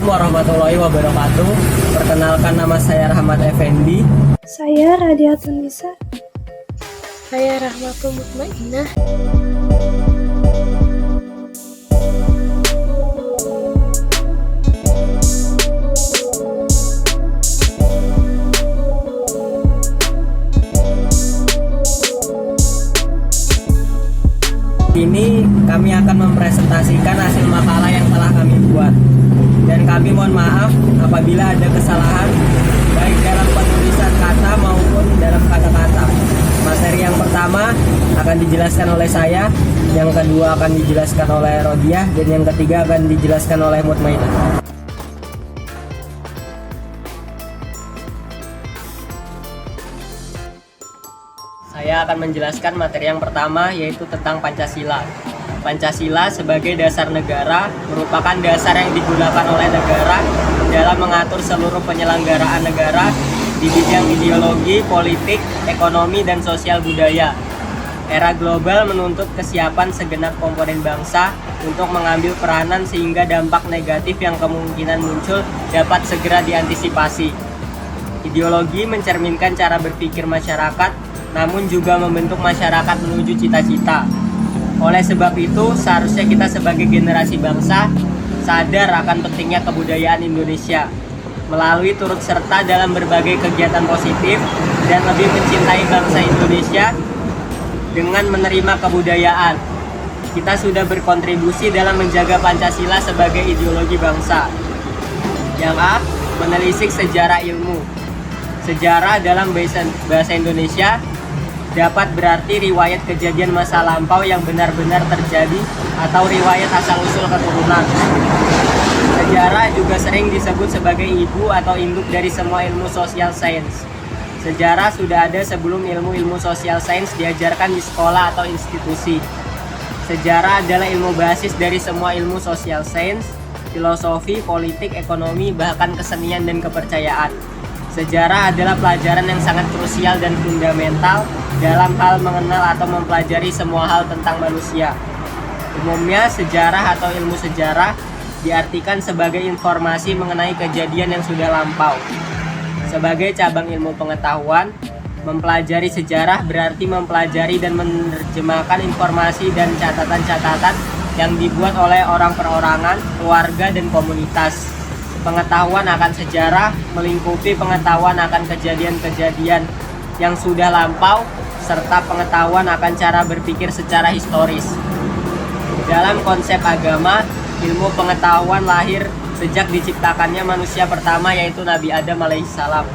Warahmatullahi wabarakatuh. Perkenalkan, nama saya Rahmat Effendi. Saya Radiatun Nisa. Saya Rahmatul Mutmainah. Ini kami akan mempresentasikan hasil makalah yang telah kami buat. Dan kami mohon maaf apabila ada kesalahan baik dalam penulisan kata maupun dalam kata-kata. Materi yang pertama akan dijelaskan oleh saya, yang kedua akan dijelaskan oleh Rodiah, dan yang ketiga akan dijelaskan oleh Mutmainah. Saya akan menjelaskan materi yang pertama, yaitu tentang Pancasila. Pancasila sebagai dasar negara merupakan dasar yang digunakan oleh negara dalam mengatur seluruh penyelenggaraan negara di bidang ideologi, politik, ekonomi, dan sosial budaya. Era global menuntut kesiapan segenap komponen bangsa untuk mengambil peranan sehingga dampak negatif yang kemungkinan muncul dapat segera diantisipasi. Ideologi mencerminkan cara berpikir masyarakat, namun juga membentuk masyarakat menuju cita-cita. Oleh sebab itu, seharusnya kita sebagai generasi bangsa sadar akan pentingnya kebudayaan Indonesia, melalui turut serta dalam berbagai kegiatan positif dan lebih mencintai bangsa Indonesia dengan menerima kebudayaan. Kita sudah berkontribusi dalam menjaga Pancasila sebagai ideologi bangsa. Yang A, menelisik sejarah ilmu. Sejarah dalam bahasa Indonesia dapat berarti riwayat kejadian masa lampau yang benar-benar terjadi atau riwayat asal-usul keturunan. Sejarah juga sering disebut sebagai ibu atau induk dari semua ilmu sosial sains. Sejarah sudah ada sebelum ilmu-ilmu sosial sains diajarkan di sekolah atau institusi. Sejarah adalah ilmu basis dari semua ilmu sosial sains, filosofi, politik, ekonomi, bahkan kesenian dan kepercayaan. Sejarah adalah pelajaran yang sangat krusial dan fundamental dalam hal mengenal atau mempelajari semua hal tentang manusia. Umumnya, sejarah atau ilmu sejarah diartikan sebagai informasi mengenai kejadian yang sudah lampau. Sebagai cabang ilmu pengetahuan, mempelajari sejarah berarti mempelajari dan menerjemahkan informasi dan catatan-catatan yang dibuat oleh orang perorangan, keluarga, dan komunitas. Pengetahuan akan sejarah melingkupi pengetahuan akan kejadian-kejadian yang sudah lampau, serta pengetahuan akan cara berpikir secara historis. Dalam konsep agama, ilmu pengetahuan lahir sejak diciptakannya manusia pertama, yaitu Nabi Adam alaihissalam.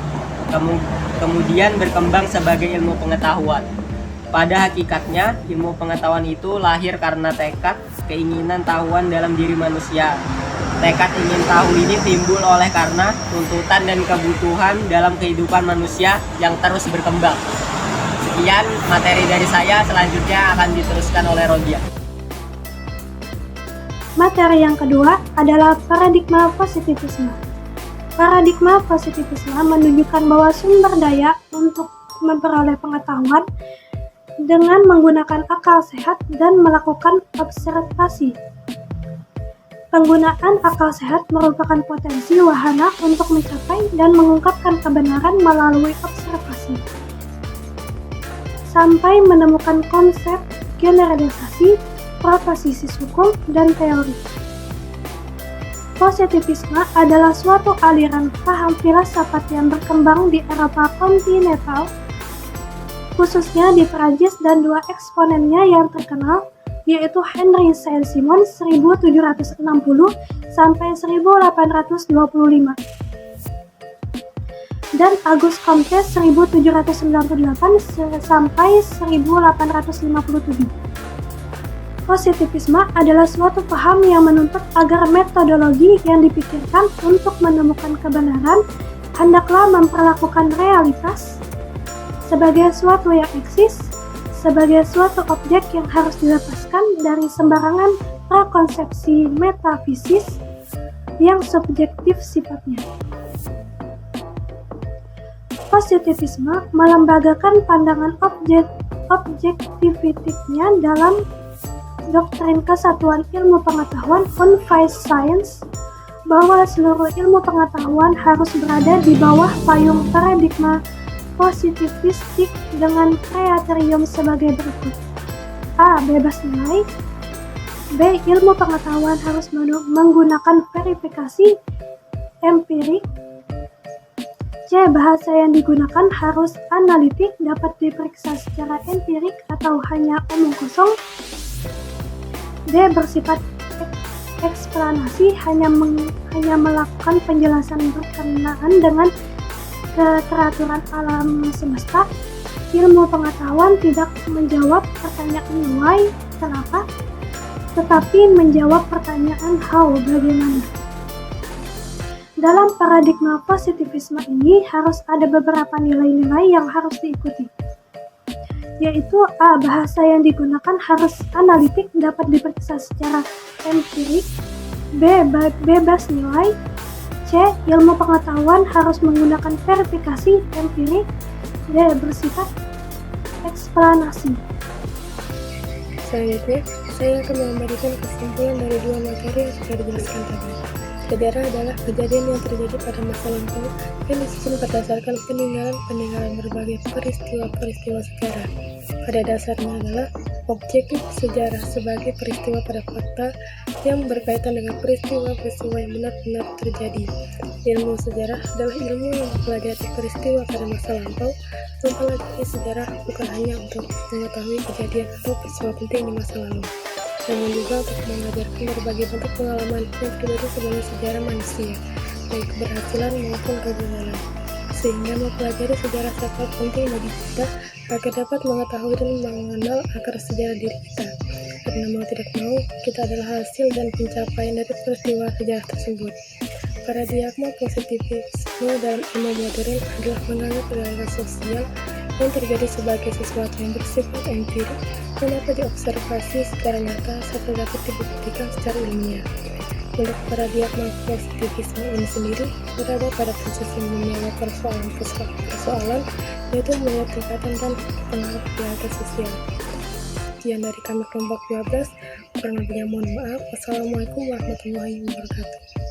Kemudian berkembang sebagai ilmu pengetahuan. Pada hakikatnya, ilmu pengetahuan itu lahir karena tekad, keinginan tahuan dalam diri manusia. Tekad ingin tahu ini timbul oleh karena tuntutan dan kebutuhan dalam kehidupan manusia yang terus berkembang. Sekian materi dari saya, selanjutnya akan diteruskan oleh Rodiah. Materi yang kedua adalah paradigma positivisme. Paradigma positivisme menunjukkan bahwa sumber daya untuk memperoleh pengetahuan dengan menggunakan akal sehat dan melakukan observasi. Penggunaan akal sehat merupakan potensi wahana untuk mencapai dan mengungkapkan kebenaran melalui observasi, sampai menemukan konsep, generalisasi, proposisis hukum, dan teori. Positivisme adalah suatu aliran paham filsafat yang berkembang di Eropa kontinental, khususnya di Prancis, dan dua eksponennya yang terkenal, yaitu Henry Saint-Simon 1760 sampai 1825 dan Auguste Comte 1798 sampai 1857. Positivisme adalah suatu paham yang menuntut agar metodologi yang dipikirkan untuk menemukan kebenaran hendaklah memperlakukan realitas sebagai suatu yang eksis, sebagai suatu objek yang harus dilepaskan dari sembarangan prakonsepsi metafisis yang subjektif sifatnya. Positivisme melembagakan pandangan objektivitifnya dalam doktrin kesatuan ilmu pengetahuan Unfinished Science bahwa seluruh ilmu pengetahuan harus berada di bawah payung paradigma positivistik dengan kriterium sebagai berikut. A. Bebas nilai. B. Ilmu pengetahuan harus menggunakan verifikasi empirik. C. Bahasa yang digunakan harus analitik, dapat diperiksa secara empirik atau hanya omong kosong. D. Bersifat eksplanasi, hanya melakukan penjelasan berkenaan dengan keteraturan alam semesta. Ilmu pengetahuan tidak menjawab pertanyaan why, kenapa, tetapi menjawab pertanyaan how, bagaimana. Dalam paradigma positivisme ini harus ada beberapa nilai-nilai yang harus diikuti, yaitu A. Bahasa yang digunakan harus analitik, dapat diperiksa secara empirik. B. Bebas nilai. C. Ilmu pengetahuan harus menggunakan verifikasi empirik. D. Bersifat eksplanasi. Selanjutnya, saya akan memberikan kesimpulan dari dua materi yang sudah dijelaskan tadi. Sejarah adalah kejadian yang terjadi pada masa lampau yang disusun berdasarkan peninggalan berbagai peristiwa sejarah. Pada dasarnya adalah objektif sejarah sebagai peristiwa pada fakta yang berkaitan dengan peristiwa-peristiwa yang benar-benar terjadi. Ilmu sejarah adalah ilmu yang mempelajari peristiwa pada masa lampau. Mempelajari sejarah bukan hanya untuk mengetahui kejadian atau peristiwa penting di masa lalu, namun juga untuk mengajarkan berbagai bentuk pengalaman yang terjadi sebagai sejarah manusia, baik keberhasilan maupun kegagalan. Sehingga mempelajari sejarah sangat penting bagi kita agar dapat mengetahui dan mengenal akar sejarah diri kita. Karena mau tidak mau, kita adalah hasil dan pencapaian dari peristiwa sejarah tersebut. Paradigma positivisme dalam ilmu modern adalah menganggap realitas sosial yang terjadi sebagai sesuatu yang bersifat empirik dan dapat diobservasi secara nyata serta dapat dibuktikan secara ilmiah. Untuk paradigma positivisme ini sendiri berada pada posisi menjawab persoalan yaitu melihat tingkatan dan pengaruh realitas sosial. Sekian dari kami kelompok 12, kurang lebihnya mohon maaf. Wassalamualaikum warahmatullahi wabarakatuh.